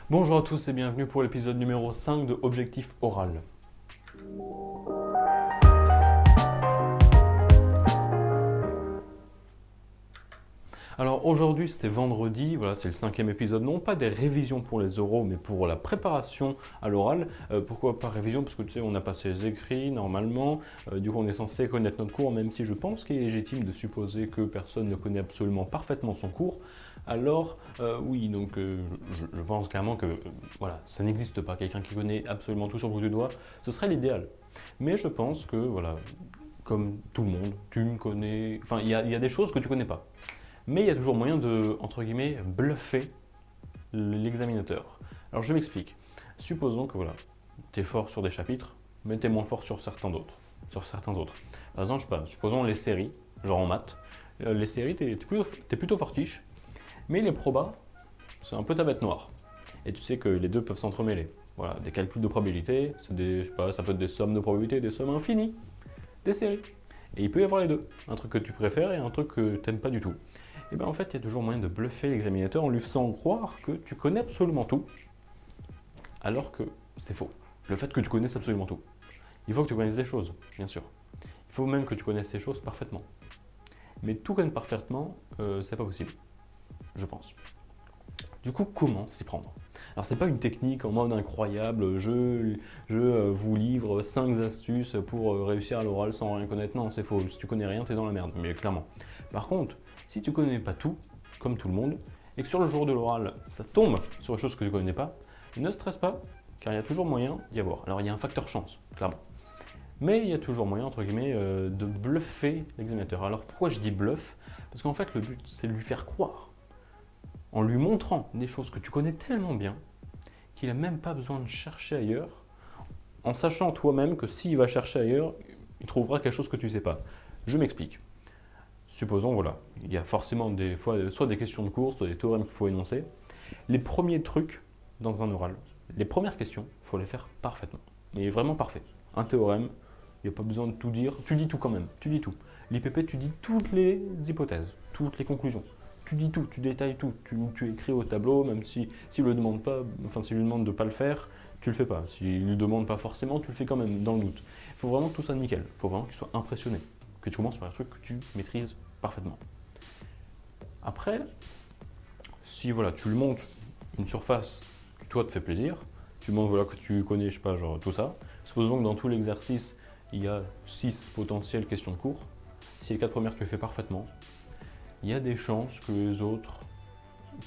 Bonjour à tous et bienvenue pour l'épisode numéro 5 de Objectif Oral. Alors aujourd'hui c'était vendredi, voilà c'est le 5e épisode, non pas des révisions pour les oraux mais pour la préparation à l'oral. Pourquoi pas révision? Parce que tu sais on a passé les écrits normalement, du coup on est censé connaître notre cours, même si je pense qu'il est légitime de supposer que personne ne connaît absolument parfaitement son cours. Alors oui, donc je pense clairement que voilà, ça n'existe pas, quelqu'un qui connaît absolument tout sur le bout du doigt, ce serait l'idéal. Mais je pense que voilà, comme tout le monde, tu me connais, enfin il y a des choses que tu connais pas. Mais il y a toujours moyen de, entre guillemets, bluffer l'examinateur. Alors je m'explique. Supposons que voilà, tu es fort sur des chapitres, mais tu es moins fort sur certains autres. Par exemple, je sais pas, supposons les séries, genre en maths. Les séries, tu es plutôt fortiche, mais les probas, c'est un peu ta bête noire. Et tu sais que les deux peuvent s'entremêler. Voilà, des calculs de probabilité, je sais pas, ça peut être des sommes de probabilité, des sommes infinies, des séries. Et il peut y avoir les deux. Un truc que tu préfères et un truc que tu n'aimes pas du tout. Et bien en fait, il y a toujours moyen de bluffer l'examinateur en lui faisant croire que tu connais absolument tout, alors que c'est faux. Le fait que tu connaisses absolument tout. Il faut que tu connaisses des choses, bien sûr. Il faut même que tu connaisses ces choses parfaitement. Mais tout connaître parfaitement, c'est pas possible, je pense. Du coup, comment s'y prendre? Alors, c'est pas une technique en mode incroyable, je vous livre 5 astuces pour réussir à l'oral sans rien connaître. Non, c'est faux. Si tu connais rien, t'es dans la merde, mais clairement. Par contre, si tu connais pas tout, comme tout le monde, et que sur le jour de l'oral, ça tombe sur des choses que tu connais pas, ne stresse pas, car il y a toujours moyen d'y avoir. Alors, il y a un facteur chance, clairement. Mais il y a toujours moyen, entre guillemets, de bluffer l'examinateur. Alors, pourquoi je dis bluff? Parce qu'en fait, le but, c'est de lui faire croire en lui montrant des choses que tu connais tellement bien qu'il n'a même pas besoin de chercher ailleurs, en sachant toi-même que s'il va chercher ailleurs, il trouvera quelque chose que tu ne sais pas. Je m'explique. Supposons, voilà, il y a forcément des fois soit des questions de cours, soit des théorèmes qu'il faut énoncer. Les premiers trucs dans un oral, les premières questions, il faut les faire parfaitement. Mais vraiment parfait. Un théorème, il n'y a pas besoin de tout dire, tu dis tout quand même, tu dis tout. L'IPP, tu dis toutes les hypothèses, toutes les conclusions. Tu dis tout, tu détailles tout, tu écris au tableau, même s'il ne le demande pas, enfin s'il lui demande de ne pas le faire, tu le fais pas. S'il ne le demande pas forcément, tu le fais quand même, dans le doute. Il faut vraiment que tout soit nickel, il faut vraiment qu'il soit impressionné, que tu commences par un truc que tu maîtrises parfaitement. Après, si voilà, tu lui montres une surface qui toi te fait plaisir, tu montres voilà, que tu connais, je sais pas, genre tout ça, supposons que dans tout l'exercice, il y a 6 potentielles questions de cours, si les 4 premières tu les fais parfaitement, il y a des chances que les autres,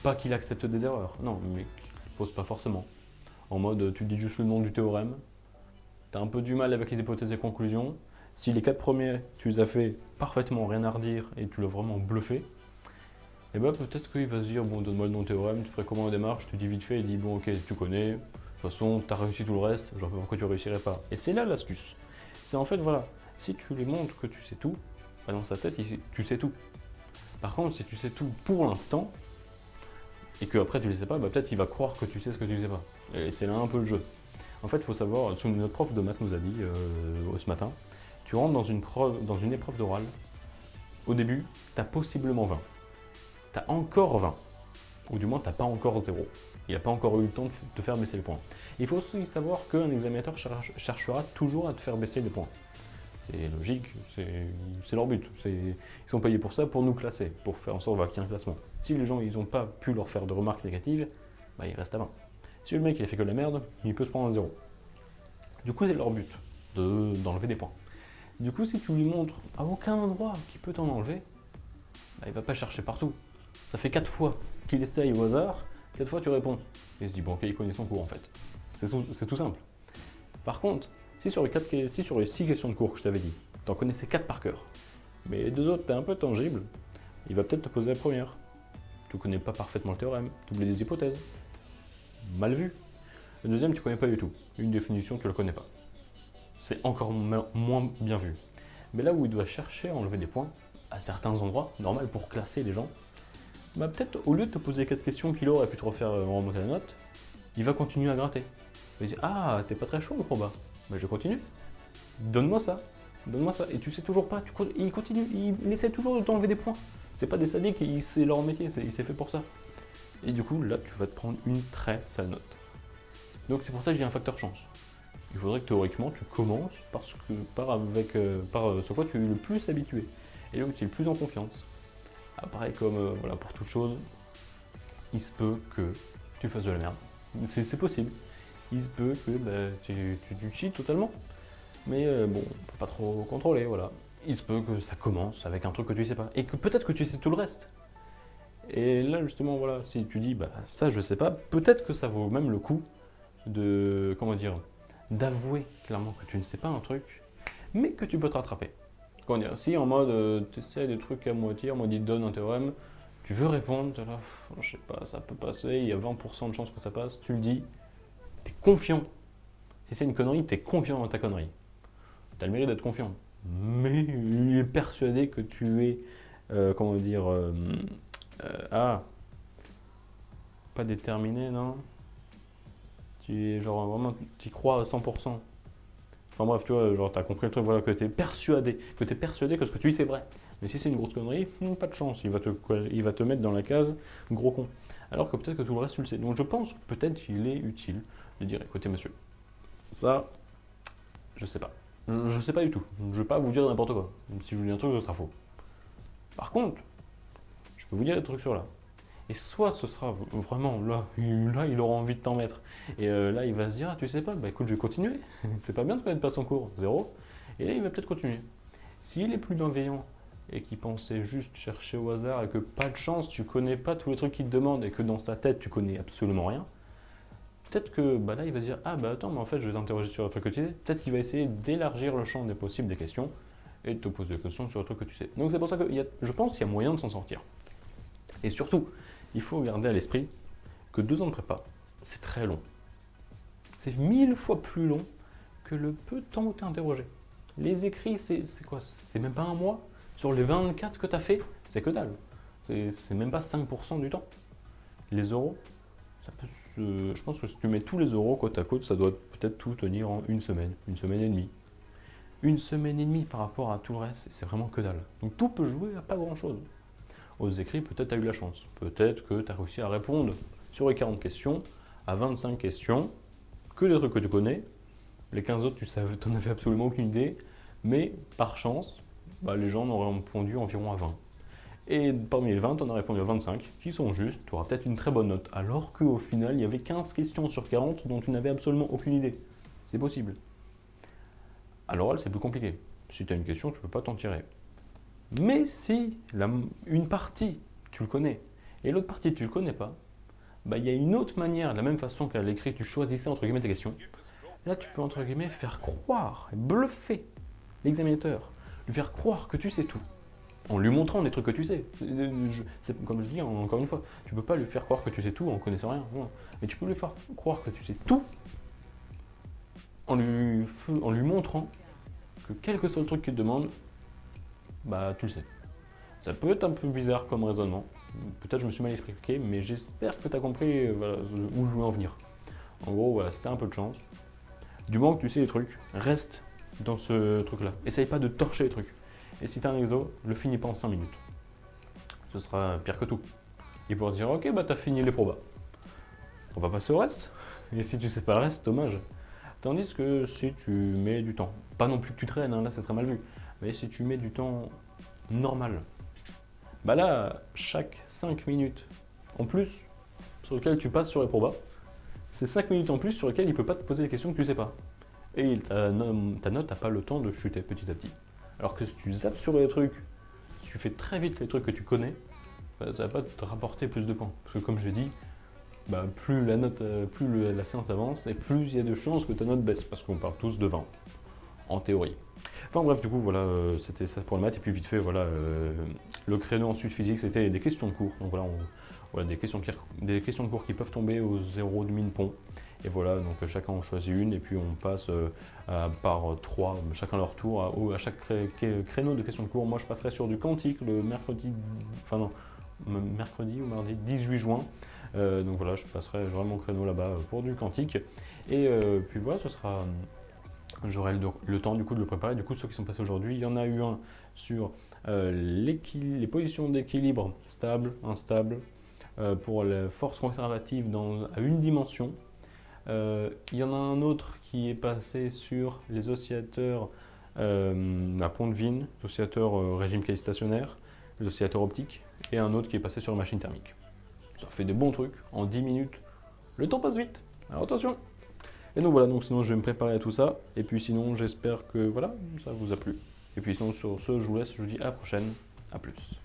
pas qu'il accepte des erreurs, non, mais qu'il ne pose pas forcément. En mode, tu dis juste le nom du théorème, tu as un peu du mal avec les hypothèses et conclusions. Si les 4 premiers, tu les as fait parfaitement, rien à redire, et tu l'as vraiment bluffé, et bah peut-être qu'il va se dire, bon, donne-moi le nom du théorème, tu ferais comment la démarche, tu dis vite fait, il dit, bon, ok, tu connais, de toute façon, tu as réussi tout le reste, je vois pas pourquoi tu réussirais pas. Et c'est là l'astuce. C'est en fait, voilà, si tu lui montres que tu sais tout, bah dans sa tête, tu sais tout. Par contre, si tu sais tout pour l'instant, et qu'après tu ne le sais pas, bah peut-être il va croire que tu sais ce que tu ne sais pas. Et c'est là un peu le jeu. En fait, il faut savoir, ce que notre prof de maths nous a dit ce matin, tu rentres dans une épreuve d'oral, au début, tu as possiblement 20. Tu as encore 20. Ou du moins, tu n'as pas encore 0. Il n'a pas encore eu le temps de te faire baisser les points. Il faut aussi savoir qu'un examinateur cherchera toujours à te faire baisser les points. C'est logique, c'est leur but. Ils sont payés pour ça, pour nous classer, pour faire en sorte qu'il y ait un classement. Si les gens n'ont pas pu leur faire de remarques négatives, bah, ils restent à 20. Si le mec il a fait que de la merde, il peut se prendre un 0. Du coup, c'est leur but, d'enlever des points. Du coup, si tu lui montres à aucun endroit qu'il peut t'en enlever, bah, il va pas chercher partout. Ça fait 4 fois qu'il essaye au hasard, 4 fois tu réponds. Et il se dit, bon ok, il connaît son cours en fait. C'est tout simple. Par contre, si sur les 6 questions de cours que je t'avais dit, tu en connaissais 4 par cœur, mais les 2 autres, tu es un peu tangible, il va peut-être te poser la première. Tu ne connais pas parfaitement le théorème, tu oublies des hypothèses. Mal vu. Le deuxième, tu ne connais pas du tout. Une définition, tu ne la connais pas. C'est encore moins bien vu. Mais là où il doit chercher à enlever des points, à certains endroits, normal pour classer les gens, bah peut-être au lieu de te poser 4 questions qu'il aurait pu te refaire remonter la note, il va continuer à gratter. Il va dire, ah, t'es pas très chaud, mon proba. Bah, je continue. Donne-moi ça. Donne-moi ça. Et tu sais toujours pas. Il continue. Il essaie toujours de t'enlever des points. C'est pas des sadiques, c'est leur métier. Il s'est fait pour ça. Et du coup, là, tu vas te prendre une très sale note. Donc c'est pour ça que j'ai un facteur chance. Il faudrait que théoriquement, tu commences par sur quoi tu es le plus habitué et là où tu es le plus en confiance. Après, comme voilà, pour toute chose, il se peut que tu fasses de la merde. C'est possible. Il se peut que tu cheats totalement. Mais bon, faut pas trop contrôler, voilà. Il se peut que ça commence avec un truc que tu sais pas. Et que peut-être que tu sais tout le reste. Et là, justement, voilà, si tu dis, bah ça je sais pas, peut-être que ça vaut même le coup de, comment dire, d'avouer clairement que tu ne sais pas un truc, mais que tu peux te rattraper. Comment dire, si en mode, tu essaies des trucs à moitié, en mode il te donne un théorème, tu veux répondre, t'es là, je sais pas, ça peut passer, il y a 20% de chances que ça passe, tu le dis, t'es confiant. Si c'est une connerie, t'es confiant dans ta connerie. T'as le mérite d'être confiant. Mais il est persuadé que tu es, comment dire, pas déterminé, non. Tu es genre vraiment, tu y crois à 100%. Enfin bref, tu vois, genre t'as compris le truc, voilà, que t'es persuadé que ce que tu dis c'est vrai. Mais si c'est une grosse connerie, pas de chance, il va te mettre dans la case gros con. Alors que peut-être que tout le reste tu le sais. Donc je pense que peut-être qu'il est utile de dire, écoutez monsieur, ça, je sais pas. Je sais pas du tout. Je vais pas vous dire n'importe quoi. Si je vous dis un truc, ce sera faux. Par contre, je peux vous dire des trucs sur là. Et soit ce sera vraiment là il aura envie de t'en mettre. Et là, il va se dire, ah, tu sais pas, bah écoute, je vais continuer. C'est pas bien de connaître pas son cours, zéro. Et là, il va peut-être continuer. S'il est plus bienveillant et qu'il pensait juste chercher au hasard et que pas de chance, tu connais pas tous les trucs qu'il te demande et que dans sa tête, tu connais absolument rien, peut-être que bah là, il va se dire, ah bah attends, mais en fait, je vais t'interroger sur un truc que tu sais. Peut-être qu'il va essayer d'élargir le champ des possibles des questions et de te poser des questions sur un truc que tu sais. Donc c'est pour ça que je pense qu'il y a moyen de s'en sortir. Et surtout, il faut garder à l'esprit que 2 ans de prépa, c'est très long. C'est 1000 fois plus long que le peu de temps où tu es interrogé. Les écrits, c'est quoi? C'est même pas un mois. Sur les 24 que tu as fait, c'est que dalle. C'est même pas 5% du temps. Les oraux, je pense que si tu mets tous les oraux côte à côte, ça doit peut-être tout tenir en une semaine et demie. Une semaine et demie par rapport à tout le reste, c'est vraiment que dalle. Donc tout peut jouer à pas grand-chose. Aux écrits, peut-être tu as eu la chance. Peut-être que tu as réussi à répondre sur les 40 questions à 25 questions, que des trucs que tu connais. Les 15 autres, tu n'en avais absolument aucune idée. Mais par chance, bah, les gens en auraient répondu environ à 20. Et parmi les 20, tu en as répondu à 25 qui sont justes. Tu auras peut-être une très bonne note. Alors qu'au final, il y avait 15 questions sur 40 dont tu n'avais absolument aucune idée. C'est possible. À l'oral, c'est plus compliqué. Si tu as une question, tu ne peux pas t'en tirer. Mais si une partie, tu le connais, et l'autre partie, tu ne le connais pas, bah, il y a une autre manière, de la même façon qu'à l'écrit, tu choisissais entre guillemets tes questions. Là, tu peux entre guillemets faire croire, bluffer l'examinateur, lui faire croire que tu sais tout, en lui montrant des trucs que tu sais. Comme je dis encore une fois, tu ne peux pas lui faire croire que tu sais tout en connaissant rien. Non. Mais tu peux lui faire croire que tu sais tout en lui montrant que quel que soit le truc qu'il te demande, bah tu le sais. Ça peut être un peu bizarre comme raisonnement. Peut-être je me suis mal expliqué, mais j'espère que tu as compris voilà, où je veux en venir. En gros, voilà, c'était un peu de chance. Du moment que tu sais les trucs, reste dans ce truc-là. Essaye pas de torcher les trucs. Et si tu as un exo, le finis pas en 5 minutes. Ce sera pire que tout. Ils pourront dire, ok, bah t'as fini les probas. On va passer au reste. Et si tu sais pas le reste, dommage. Tandis que si tu mets du temps, pas non plus que tu traînes, hein, là c'est très mal vu, mais si tu mets du temps normal, bah là, chaque 5 minutes en plus sur lesquelles tu passes sur les probas, c'est 5 minutes en plus sur lesquelles il ne peut pas te poser des questions que tu ne sais pas. Et ta note n'a pas le temps de chuter petit à petit. Alors que si tu zappes sur les trucs, si tu fais très vite les trucs que tu connais, bah, ça ne va pas te rapporter plus de points. Parce que comme j'ai dit, bah, plus la séance avance et plus il y a de chances que ta note baisse. Parce qu'on part tous de 20, en théorie. Enfin bref, du coup, voilà, c'était ça pour le maths. Et puis vite fait, voilà, le créneau ensuite physique, c'était des questions de cours. Donc voilà, des questions de cours qui peuvent tomber au 0,5 de pont. Et voilà, donc chacun en choisit une et puis on passe par 3, chacun leur tour, à chaque créneau de questions de cours. Moi, je passerai sur du quantique le mercredi ou mardi 18 juin. Donc voilà, j'aurai mon créneau là-bas pour du quantique. Et puis voilà, j'aurai le temps du coup de le préparer. Du coup, ceux qui sont passés aujourd'hui, il y en a eu un sur les positions d'équilibre stable, instable, pour la force conservative à une dimension. Il y en a un autre qui est passé sur les oscillateurs à pont de Wien, les oscillateurs régime quasi-stationnaire, les oscillateurs optiques, et un autre qui est passé sur la machine thermique. Ça fait des bons trucs, en 10 minutes, le temps passe vite, alors attention. Et donc voilà, donc sinon je vais me préparer à tout ça, et puis sinon j'espère que voilà, ça vous a plu. Et puis sinon sur ce, je vous laisse, je vous dis à la prochaine, à plus.